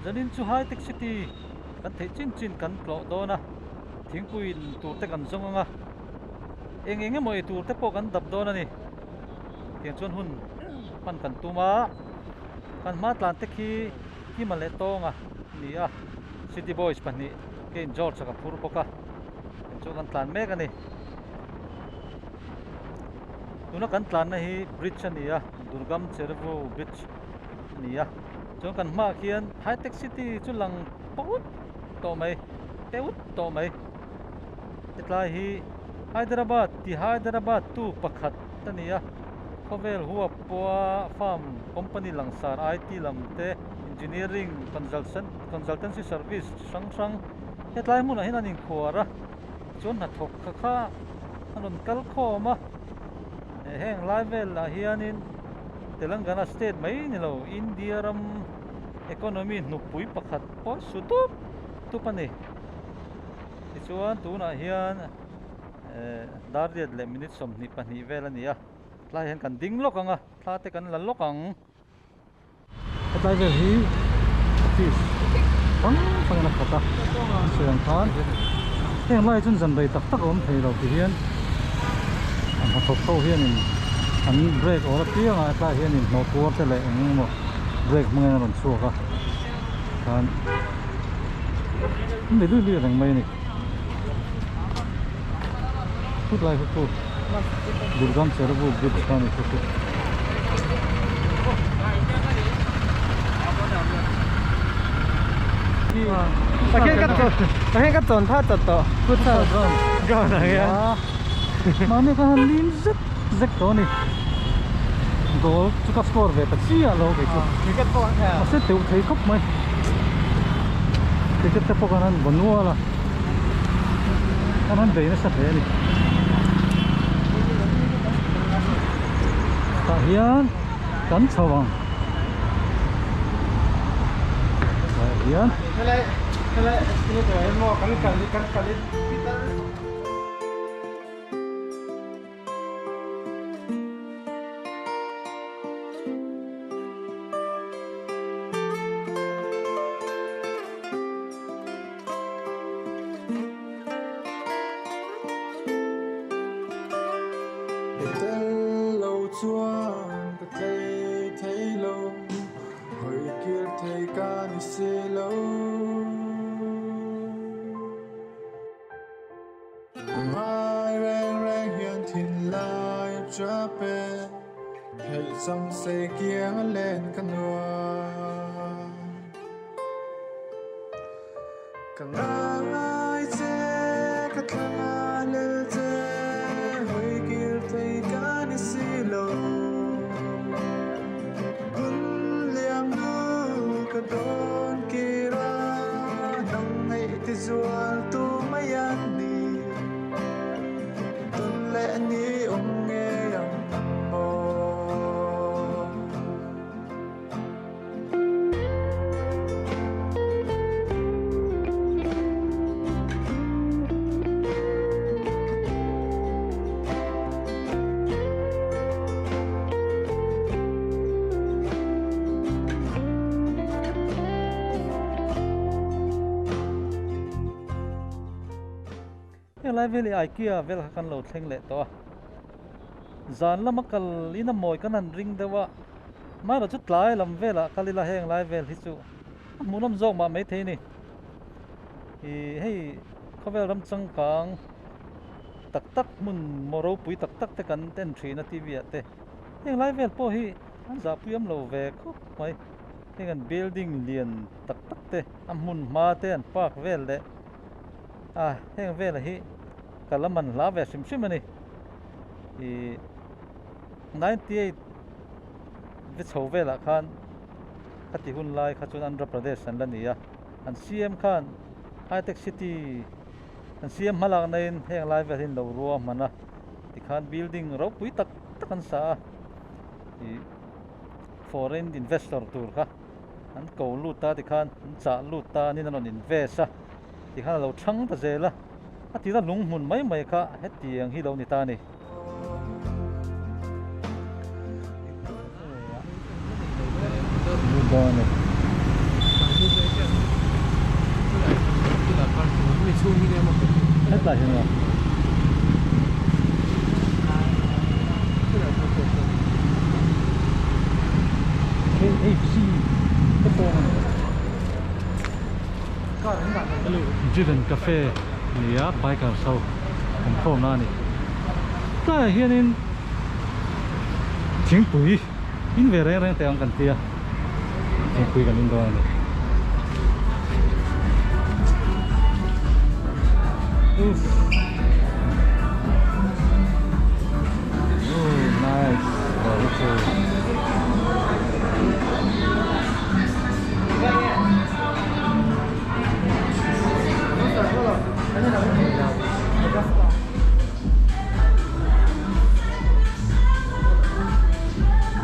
zanin chu Hitec City kan thei chin kan tlo do na thingpuin tur te kan zong anga enge moi tur te po kan dap do na ni tiang chuan hun pan kan tuma kan ma tlan te khi Kima le Tawnga ni a City Boys pani ke George ka phur poka chu kan tlan mek ani tuna kan tlan na hi bridge ani a Durgam Chervu bridge ni a chu kan ma khian Hitec City chu lang paut to mai teut to mai etlai hi Hyderabad tu pakhat tania khovel huwa poa farm company langsar IT lamte engineering consultancy service sang hetlai mun a hin anin khuara chon na thok kha anon kal khoma heng level la hianin Telangana state mai ni lo India ram economy nupui pakhat po sutup tupani chuan tuna hian darriat le minute som ni pani vel ania tlai hen kan ding lokanga thlate kan la lokang tlai vel hi office pang na khata siang khan heng lai chun zan dai tak tak om thei lo ti hian an ha thok tho hian in an break ora pianga tlai hian in no tur te le engmo break mangai ron chuaka kan ni lu reng mai ni put lai put Durgam Chervu bridge kan itu pakai kat ton tha tat to put sa go na ya mane kan lin zek to ni goal chu ka score ve ta chi a lo ve chu cricket po ha se teu thei khop mai cricket te po kan bonua la kan ve na sa ve ni ta hian kan chawang ta hian hele ini to mo kan kali kita chuan ka thấy lâu hồi kia thấy ca ni se lâu mai reng hiền thiên lai cha pe thấy trong say kiêng lên căn càng ai sẽ cắt la lên hồi kia thấy ca ni se lâu don kira nang ngay tizual tu mayani tun le ni nghe yang mo lai veli IKEA vel kan lo thleng le to zan lama kal ina moi kan an ring dewa ma ro chu tlai lam vela kalila heng lai vel hi chu munam zong ma mai thei ni hi hei khovel ram chang kang tak mun moro pui tak te kan ten thri na TV ate heng lai vel po hi an za puyam lo ve khop mai heng an building lian tak te am mun ma te an park vel le heng vel hi kalaman la ve sim ani i 98 ve chho vela khan khati hun lai khachun Andhra Pradesh an lania an CM khan Hitec City an CM malak nain heng lai ve hin lo ruwa mana ti khan building ro pui tak an sa i foreign investor tur kha an ko lu ta ti khan cha lu ta ni non invest ti khan lo thang ta zela ati la lung mun mai kha hetiang hi lo ni ta ni Bone. lại hiện rồi KFC cái tô này driven cafe nia pai ka so kom khom na ni ta hian in thing pui in ve reng te ang kan tia thing pui kan in do ni oh nice very cool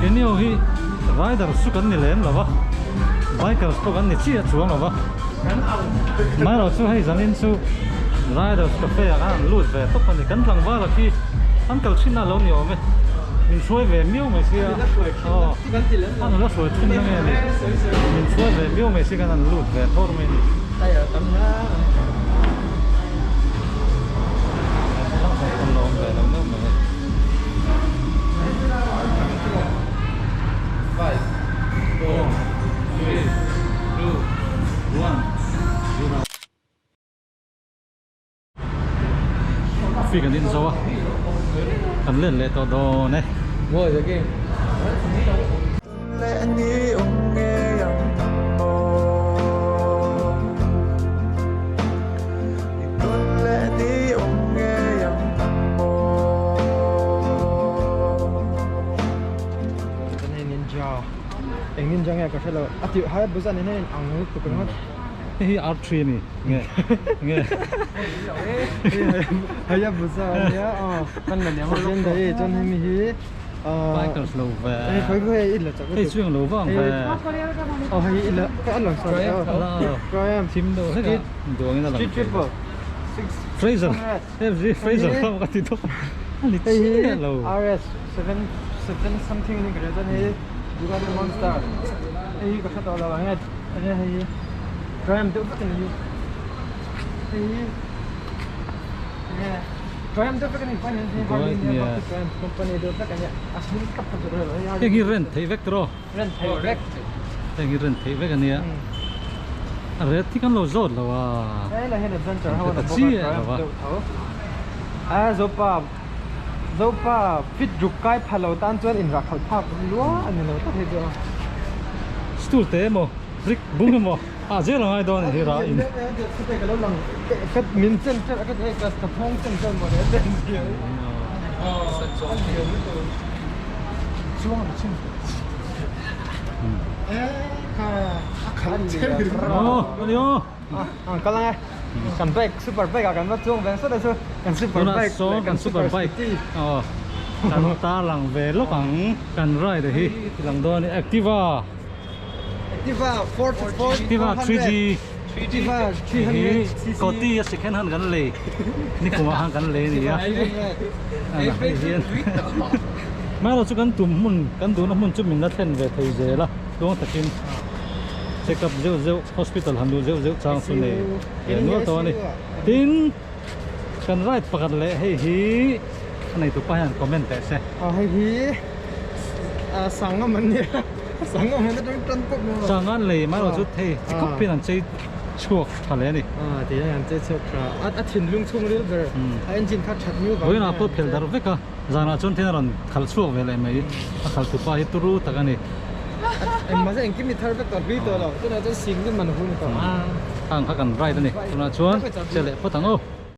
cái nhiều hi rider su kan ni lem lawa bikers to kan ni chi chuang lawa mai lo su hay zanin su riders cafe kan lut ve to kan ni kan tlang wa la ki an kal china lo ni ome min suai ve miu mai sia oh an lo suai chin na nge ni min suai ve miu mai sia kan an lut ve thor mai ni tay ở tấm nhá kan lo ve lo no mai 5 4 3 2 1 phiกันดินโซ่กันเล่นเลยตัวโดนเนี่ย ngồi rồi kia lẽ nghĩ ông nghe yang mô tuân lẽ nghĩ ông nghe yang mô cái này ninja anh ninja nghe có thể là à tiểu hai bữa giờ này ăn nước tụi con hi R3 ni nghe nghe hay là bữa giờ nhá con là nhà mình đấy cho nên mình bikers lâu về phải có ít là chắc hay xuyên lâu vàng về hay ít là cái ăn lần sau rồi em chim đồ hết cái đồ người ta làm triple Fraser FG Fraser không có tin tức anh đi lâu RS 7 something này cái đó này you got the monster ấy có thể đó là nghe anh hay rồi em tự phát cái này ấy rồi em tự phát cái này phải nhận thấy company tự phát cái này asli cấp cho rồi cái gì rent thấy vector rent direct cái gì rent thấy vector này à rent thì kan lo zot lo à đây là hiện adventure how taxi là à zopa fit rukai phalo tan chuan in rakhal phak lua ani lo ta he jo stool te mo brick bung mo à dễ là ai đó này thì ra in cái cái lang cái min chen cái cái phong chen mo đấy den kia chuang chin oh đi oh cái lang kan bike super bike kan bắt chuông ven rất là kan super bike số kan super bike kan ta lang về lúc kan ride hi lang đó ni Activa 4 Activa 3G Activa 300 có tí second hand gắn lề ni cũng hàng gắn lề này á mai là chú gắn tụm nó muốn chút mình đã thêm về thầy dễ là đúng không thật check up rêu hospital handu rêu chang su ne no to ni tin kan right pakat le hei hi nei tu pa han comment te se hei hi sangam man ni sangam man đang trân cốc no sangan le ma lo chu the khop pin an chei chhuak thale ni thì anh chơi chụp ra thìn lung chung real ver engine khát chặt new oi na po phel dar veka zana chon thena ron khal chuak ve le mai khal tu pa hi turu takani em mà anh kim mi thar vek tor bi to lo to na to sing ni man hun to ang khakan right ni tuna chuan chele potang o